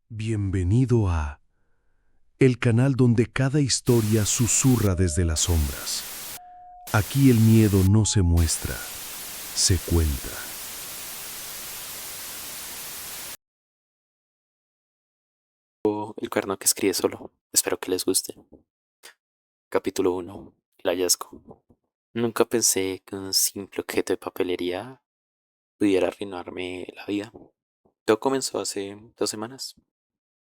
Bienvenido a el canal donde cada historia susurra desde las sombras. Aquí el miedo no se muestra, se cuenta. El cuerno que escribe solo. Espero que les guste. Capítulo uno. El hallazgo. Nunca pensé que un simple objeto de papelería pudiera arruinarme la vida. Todo comenzó hace 2 semanas,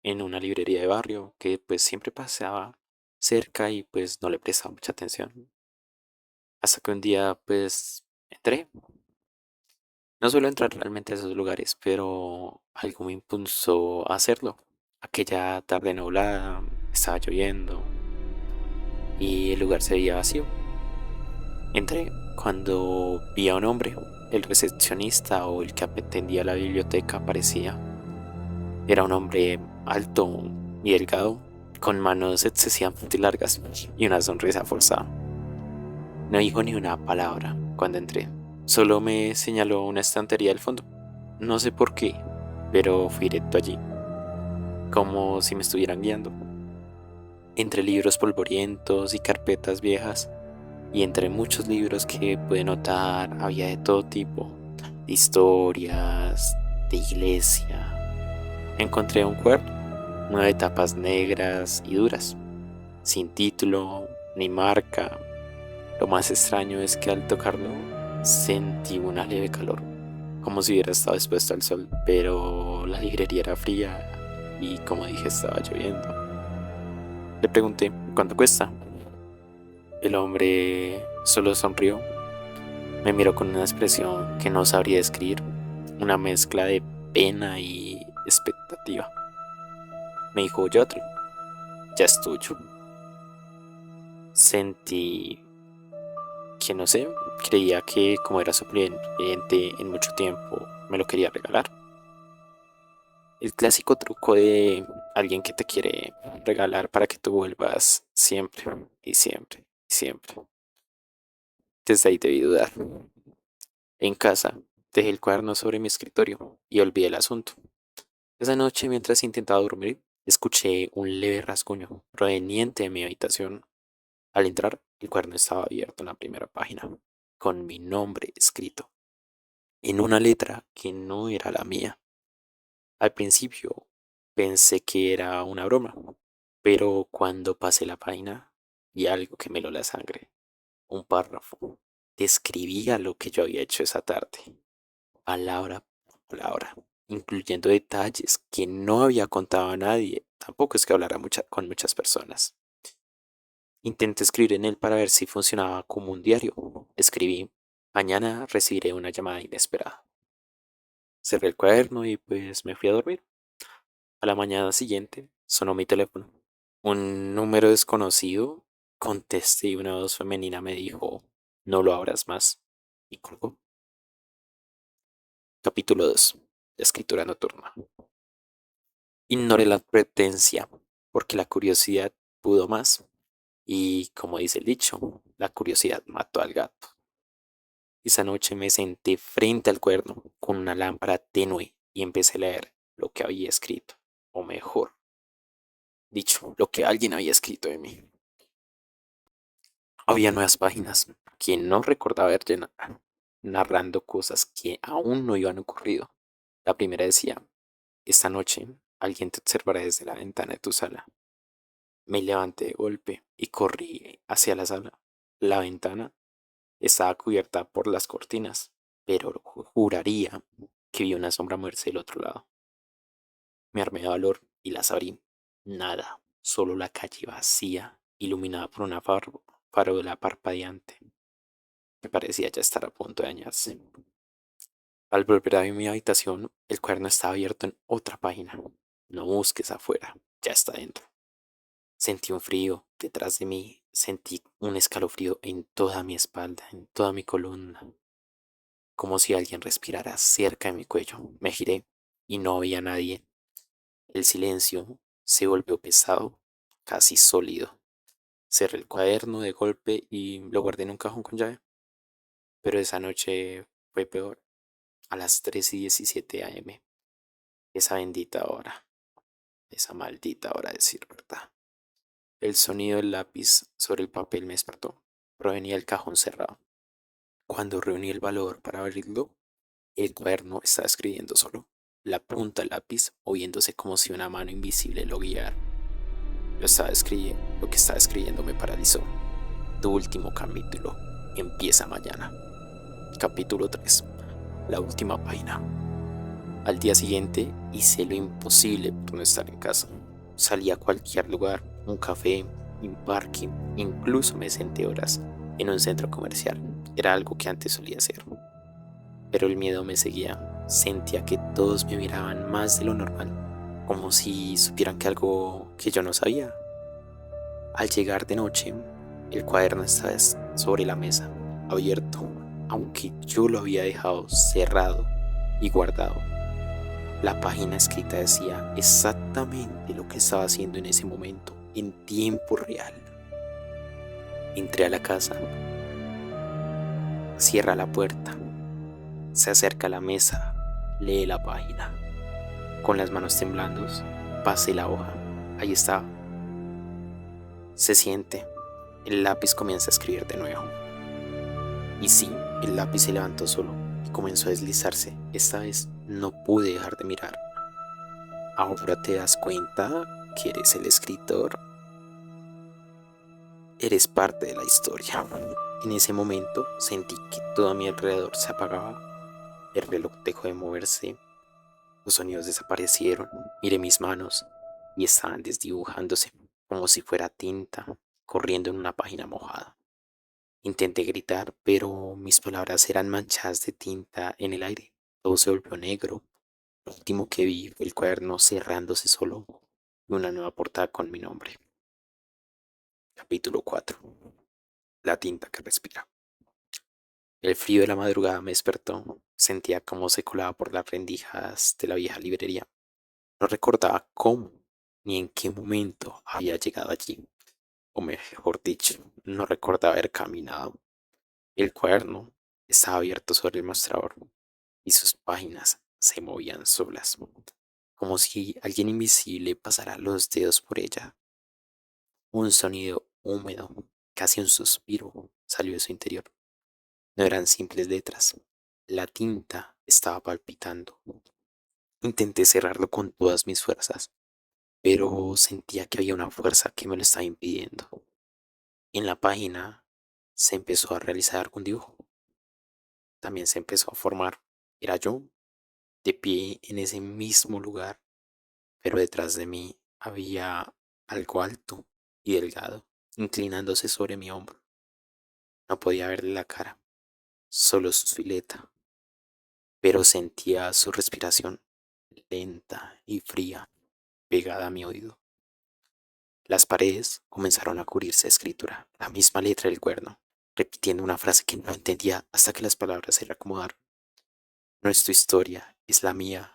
en una librería de barrio que pues siempre paseaba cerca y pues no le prestaba mucha atención. Hasta que un día pues entré. No suelo entrar realmente a esos lugares, pero algo me impulsó a hacerlo. Aquella tarde nublada, estaba lloviendo y el lugar se veía vacío. Entré cuando vi a un hombre, el recepcionista o el que atendía la biblioteca parecía. Era un hombre alto y delgado, con manos excesivamente largas y una sonrisa forzada. No dijo ni una palabra cuando entré, solo me señaló una estantería al fondo. No sé por qué, pero fui directo allí, como si me estuvieran guiando. Entre libros polvorientos y carpetas viejas, y entre muchos libros que pude notar había de todo tipo, de historias, de iglesia. Encontré un cuerno, una de tapas negras y duras, sin título ni marca. Lo más extraño es que al tocarlo sentí una leve calor, como si hubiera estado expuesto al sol, pero la librería era fría y como dije estaba lloviendo. Le pregunté, ¿cuánto cuesta? El hombre solo sonrió. Me miró con una expresión que no sabría describir, una mezcla de pena y expectativa. Me dijo, otro, ya es tuyo. Sentí que no sé, creía que como era su cliente en mucho tiempo, me lo quería regalar. El clásico truco de alguien que te quiere regalar para que tú vuelvas siempre y siempre y siempre. Desde ahí debí dudar. En casa, dejé el cuaderno sobre mi escritorio y olvidé el asunto. Esa noche, mientras intentaba dormir, escuché un leve rasguño proveniente de mi habitación. Al entrar, el cuaderno estaba abierto en la primera página, con mi nombre escrito, en una letra que no era la mía. Al principio pensé que era una broma, pero cuando pasé la página vi algo que me heló la sangre. Un párrafo. Describía lo que yo había hecho esa tarde, palabra por palabra, incluyendo detalles que no había contado a nadie. Tampoco es que hablara con muchas personas. Intenté escribir en él para ver si funcionaba como un diario. Escribí, mañana recibiré una llamada inesperada. Cerré el cuaderno y pues me fui a dormir. A la mañana siguiente sonó mi teléfono. Un número desconocido. Contesté y una voz femenina me dijo, no lo abras más. Y colgó. Capítulo 2. La escritura nocturna. Ignoré la advertencia, porque la curiosidad pudo más. Y como dice el dicho, la curiosidad mató al gato. Esa noche me senté frente al cuerno con una lámpara tenue y empecé a leer lo que había escrito, o mejor dicho, lo que alguien había escrito de mí. Había nuevas páginas que no recordaba haber llenado, narrando cosas que aún no iban ocurrido. La primera decía, esta noche alguien te observará desde la ventana de tu sala. Me levanté de golpe y corrí hacia la sala. La ventana estaba cubierta por las cortinas, pero juraría que vi una sombra moverse del otro lado. Me armé de valor y las abrí. Nada, solo la calle vacía, iluminada por una farola parpadeante, que parecía ya estar a punto de dañarse. Al volver a mi habitación, el cuaderno estaba abierto en otra página. No busques afuera, ya está dentro. Sentí un frío detrás de mí, sentí un escalofrío en toda mi espalda, en toda mi columna, como si alguien respirara cerca de mi cuello. Me giré y no había nadie. El silencio se volvió pesado, casi sólido. Cerré el cuaderno de golpe y lo guardé en un cajón con llave. Pero esa noche fue peor. A las 3:17 AM, esa bendita hora. esa maldita hora de decir verdad. El sonido del lápiz sobre el papel me despertó. Provenía del cajón cerrado. Cuando reuní el valor para abrirlo, el cuaderno estaba escribiendo solo. La punta del lápiz moviéndose como si una mano invisible lo guiara. Lo que estaba escribiendo me paralizó. Tu último capítulo empieza mañana. Capítulo 3. La última página. Al día siguiente hice lo imposible por no estar en casa. Salí a cualquier lugar, un café, un parque, incluso me senté horas en un centro comercial. Era algo que antes solía hacer. Pero el miedo me seguía. Sentía que todos me miraban más de lo normal, como si supieran que algo que yo no sabía. Al llegar de noche, el cuaderno estaba sobre la mesa, abierto, aunque yo lo había dejado cerrado y guardado. La página escrita decía exactamente lo que estaba haciendo en ese momento, en tiempo real. Entré a la casa, cierra la puerta, se acerca a la mesa, lee la página. Con las manos temblando, pasé la hoja. Ahí estaba. Se siente. El lápiz comienza a escribir de nuevo. Y sí, el lápiz se levantó solo y comenzó a deslizarse. Esta vez no pude dejar de mirar. Ahora te das cuenta que eres el escritor. Eres parte de la historia. En ese momento sentí que todo a mi alrededor se apagaba. El reloj dejó de moverse. Los sonidos desaparecieron. Miré mis manos y estaban desdibujándose como si fuera tinta corriendo en una página mojada. Intenté gritar, pero mis palabras eran manchadas de tinta en el aire. Todo se volvió negro. Lo último que vi fue el cuaderno cerrándose solo y una nueva portada con mi nombre. Capítulo 4. La tinta que respira. El frío de la madrugada me despertó. Sentía cómo se colaba por las rendijas de la vieja librería. No recordaba cómo ni en qué momento había llegado allí, o mejor dicho, no recordaba haber caminado. El cuaderno estaba abierto sobre el mostrador y sus páginas se movían solas, como si alguien invisible pasara los dedos por ella. Un sonido húmedo, casi un suspiro, salió de su interior. No eran simples letras. La tinta estaba palpitando. Intenté cerrarlo con todas mis fuerzas, pero sentía que había una fuerza que me lo estaba impidiendo. En la página se empezó a realizar un dibujo. También se empezó a formar. Era yo, de pie en ese mismo lugar, pero detrás de mí había algo alto y delgado, inclinándose sobre mi hombro. No podía verle la cara, solo su silueta, pero sentía su respiración lenta y fría pegada a mi oído. Las paredes comenzaron a cubrirse de escritura, la misma letra del cuerno, repitiendo una frase que no entendía hasta que las palabras se reacomodaron. No es tu historia, es la mía.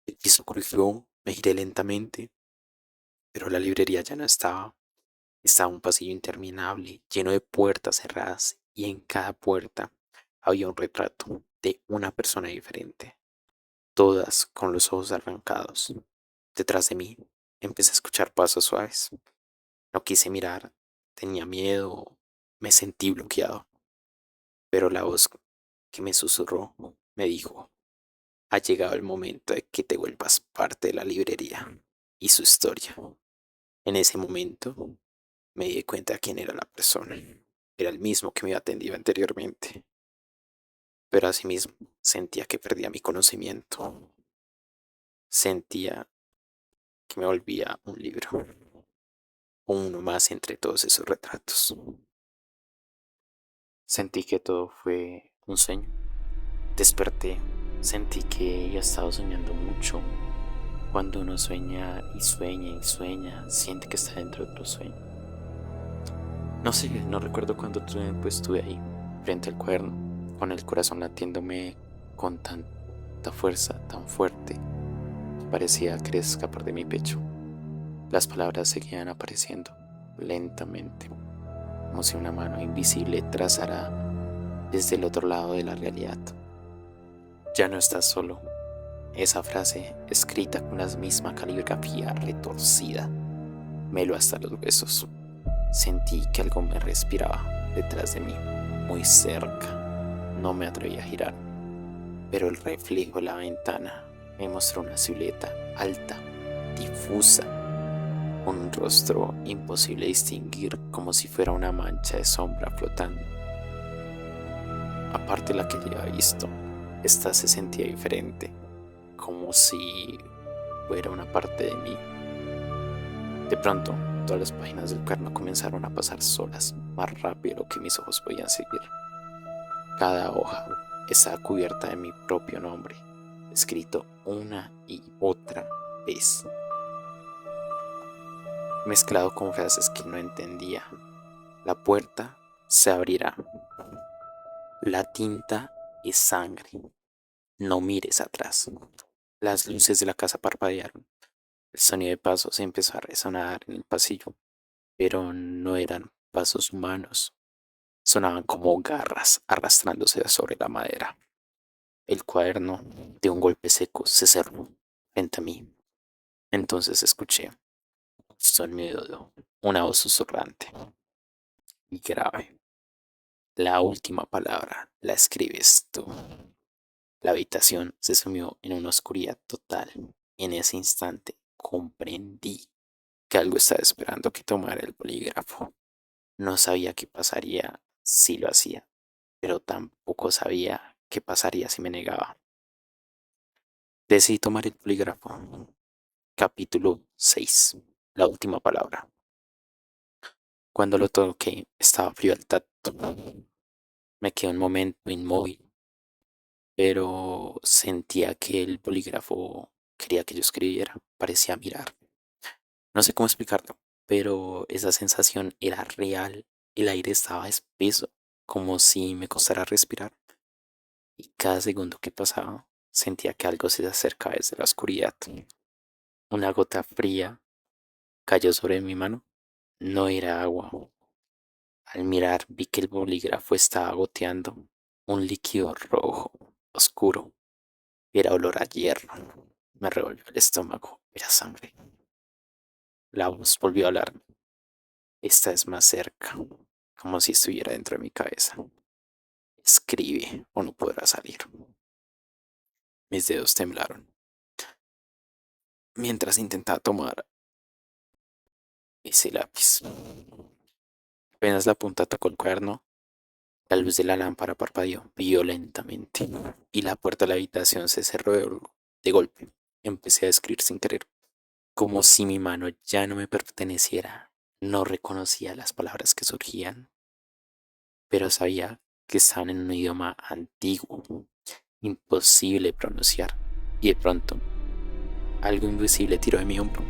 El piso crujió, me giré lentamente, pero la librería ya no estaba. Estaba un pasillo interminable, lleno de puertas cerradas, y en cada puerta había un retrato de una persona diferente, todas con los ojos arrancados. Detrás de mí empecé a escuchar pasos suaves. No quise mirar, tenía miedo, me sentí bloqueado, pero la voz que me susurró me dijo: ha llegado el momento de que te vuelvas parte de la librería y su historia. En ese momento me di cuenta de quién era la persona. Era el mismo que me había atendido anteriormente, pero asimismo sentía que perdía mi conocimiento. Sentía que me volvía un libro, uno más entre todos esos retratos. Sentí que todo fue un sueño. Desperté, sentí que había estado soñando mucho. Cuando uno sueña y sueña y sueña, siente que está dentro de otro sueño. No sé, no recuerdo cuánto tiempo estuve ahí, frente al cuaderno, con el corazón latiéndome con tanta fuerza, tan fuerte, que parecía querer escapar de mi pecho. Las palabras seguían apareciendo, lentamente, como si una mano invisible trazara desde el otro lado de la realidad. Ya no estás solo, Esa frase, escrita con la misma caligrafía retorcida, me heló hasta los huesos. Sentí que algo me respiraba detrás de mí, muy cerca. No me atreví a girar, pero el reflejo de la ventana me mostró una silueta alta, difusa, con un rostro imposible de distinguir, como si fuera una mancha de sombra flotando. Aparte de la que ya había visto, esta se sentía diferente, como si fuera una parte de mí. De pronto, todas las páginas del cuaderno comenzaron a pasar solas, más rápido de lo que mis ojos podían seguir. Cada hoja estaba cubierta de mi propio nombre, escrito una y otra vez, mezclado con frases que no entendía. La puerta se abrirá. La tinta es sangre. No mires atrás. Las luces de la casa parpadearon. El sonido de pasos empezó a resonar en el pasillo, pero no eran pasos humanos. Sonaban como garras arrastrándose sobre la madera. El cuaderno, de un golpe seco, se cerró frente a mí. Entonces escuché, justo en mi oído, una voz susurrante y grave. La última palabra la escribes tú. La habitación se sumió en una oscuridad total. En ese instante comprendí que algo estaba esperando que tomara el bolígrafo. No sabía qué pasaría si lo hacía, pero tampoco sabía qué pasaría si me negaba. Decidí tomar el bolígrafo. Capítulo 6. La última palabra. Cuando lo toqué, estaba frío al tacto. Me quedé un momento inmóvil, pero sentía que el bolígrafo quería que yo escribiera. Parecía mirar. No sé cómo explicarlo, pero esa sensación era real. El aire estaba espeso, como si me costara respirar. Y cada segundo que pasaba, sentía que algo se acercaba desde la oscuridad. Una gota fría cayó sobre mi mano. No era agua. Al mirar vi que el bolígrafo estaba goteando un líquido rojo, oscuro. Era olor a hierro. Me revolvió el estómago. Era sangre. La voz volvió a hablarme. Esta es más cerca, como si estuviera dentro de mi cabeza. Escribe o no podrás salir. Mis dedos temblaron mientras intentaba tomar ese lápiz. Apenas la punta tocó el cuaderno, la luz de la lámpara parpadeó violentamente y la puerta de la habitación se cerró de golpe. Empecé a escribir sin querer, como si mi mano ya no me perteneciera. No reconocía las palabras que surgían, pero sabía que estaban en un idioma antiguo, imposible de pronunciar. Y de pronto, algo invisible tiró de mi hombro.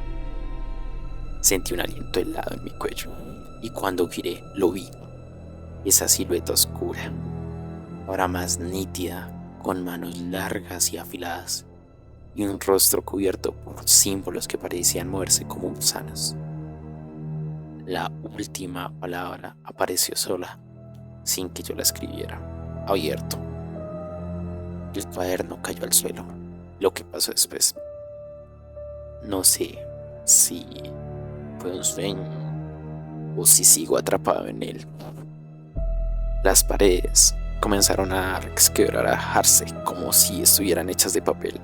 Sentí un aliento helado en mi cuello, y cuando giré, lo vi. Esa silueta oscura, ahora más nítida, con manos largas y afiladas, y un rostro cubierto por símbolos que parecían moverse como gusanos. La última palabra apareció sola, sin que yo la escribiera. Abierto. El cuaderno cayó al suelo. Lo que pasó después, no sé si fue un sueño o si sigo atrapado en él. Las paredes comenzaron a resquebrajarse como si estuvieran hechas de papel,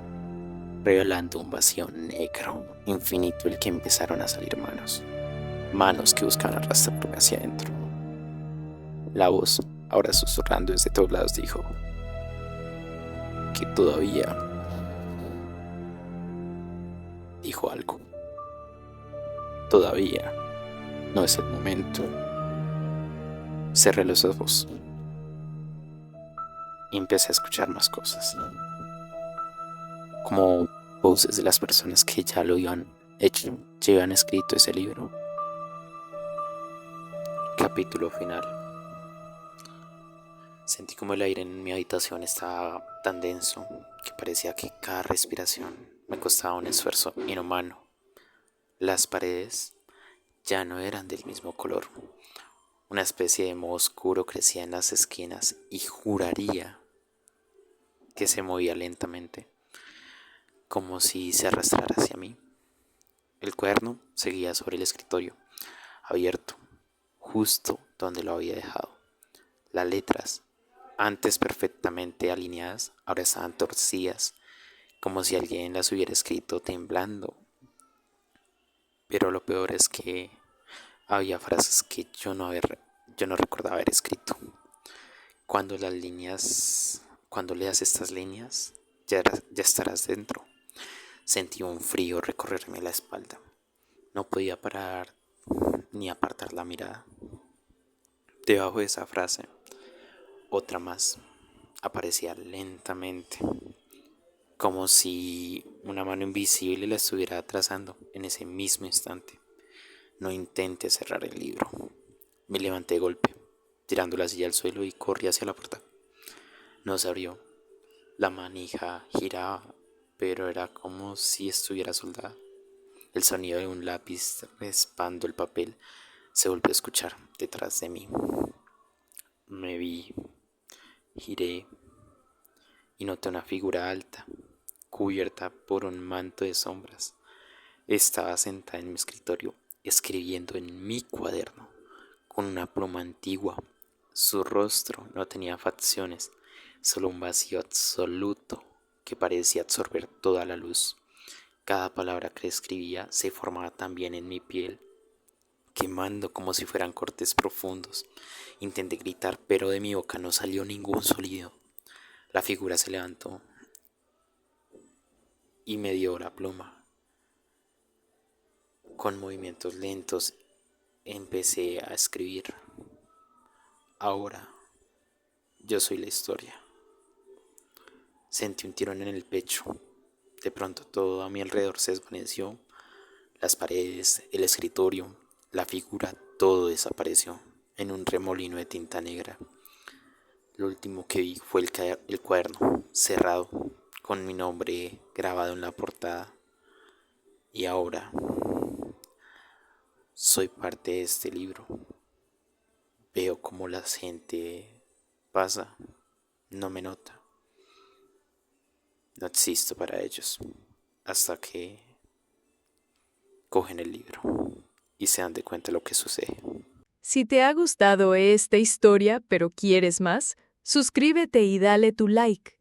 revelando un vacío negro, infinito, el que empezaron a salir manos. Manos que buscaban arrastrarme hacia adentro. La voz, ahora susurrando desde todos lados, dijo que todavía dijo algo. Todavía no es el momento. Cerré los ojos y empecé a escuchar más cosas, como voces de las personas que ya lo habían hecho, ya habían escrito ese libro. Capítulo final. Sentí como el aire en mi habitación estaba tan denso que parecía que cada respiración me costaba un esfuerzo inhumano. Las paredes ya no eran del mismo color. Una especie de moho oscuro crecía en las esquinas y juraría que se movía lentamente. como si se arrastrara hacia mí. El cuaderno seguía sobre el escritorio, abierto, justo donde lo había dejado. Las letras, antes perfectamente alineadas, ahora estaban torcidas, como si alguien las hubiera escrito temblando. Pero lo peor es que había frases que yo no recordaba haber escrito. Cuando leas estas líneas, ya estarás dentro. Sentí un frío recorrerme la espalda. No podía parar ni apartar la mirada. Debajo de esa frase, otra más aparecía lentamente, como si una mano invisible la estuviera trazando en ese mismo instante. No intentes cerrar el libro. Me levanté de golpe, tirando la silla al suelo y corrí hacia la puerta. No se abrió. La manija giraba, pero era como si estuviera soldada. El sonido de un lápiz raspando el papel se volvió a escuchar detrás de mí. Me vi, giré y noté una figura alta, cubierta por un manto de sombras. Estaba sentada en mi escritorio, escribiendo en mi cuaderno, con una pluma antigua. Su rostro no tenía facciones, solo un vacío absoluto que parecía absorber toda la luz. Cada palabra que escribía se formaba también en mi piel, quemando como si fueran cortes profundos. Intenté gritar, pero de mi boca no salió ningún sonido. La figura se levantó y me dio la pluma. Con movimientos lentos empecé a escribir. Ahora yo soy la historia. Sentí un tirón en el pecho. De pronto todo a mi alrededor se desvaneció. Las paredes, el escritorio, la figura, todo desapareció en un remolino de tinta negra. Lo último que vi fue el cuaderno cerrado, con mi nombre grabado en la portada. Y ahora soy parte de este libro. Veo cómo la gente pasa, no me nota. No existo para ellos hasta que cogen el libro y se dan de cuenta de lo que sucede. Si te ha gustado esta historia, pero quieres más, suscríbete y dale tu like.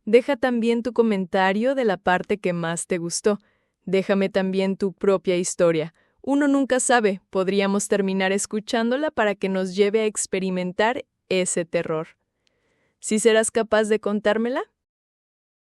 Deja también tu comentario de la parte que más te gustó. Déjame también tu propia historia. Uno nunca sabe, podríamos terminar escuchándola para que nos lleve a experimentar ese terror. ¿Sí serás capaz de contármela?